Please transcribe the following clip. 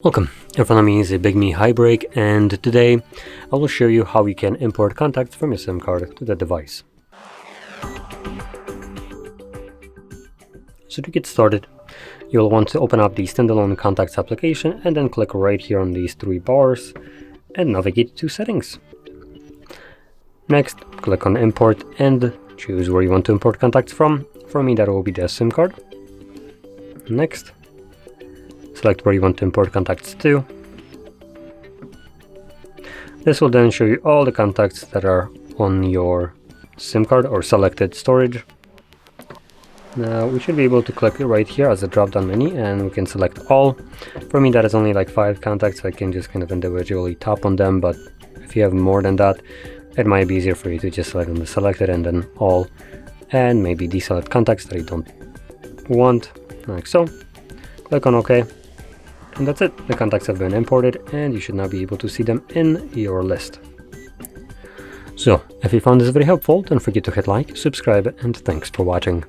Welcome, in front of me is a BIGME HIBREAK, and today I will show you how you can import contacts from your SIM card to the device. So to get started, you'll want to open up the standalone contacts application and then click right here on these three bars and navigate to settings. Next, click on import and choose where you want to import contacts from. For me, that will be the SIM card. Next, select where you want to import contacts to. This will then show you all the contacts that are on your SIM card or selected storage. Now we should be able to click right here as a drop-down menu and we can select all. For me that is only like 5 contacts, so I can just kind of individually tap on them, but if you have more than that, it might be easier for you to just select on the selected and then all, and maybe deselect contacts that you don't want, like so. Click on OK. And that's it, the contacts have been imported and you should now be able to see them in your list. So, if you found this very helpful, don't forget to hit like, subscribe, and thanks for watching.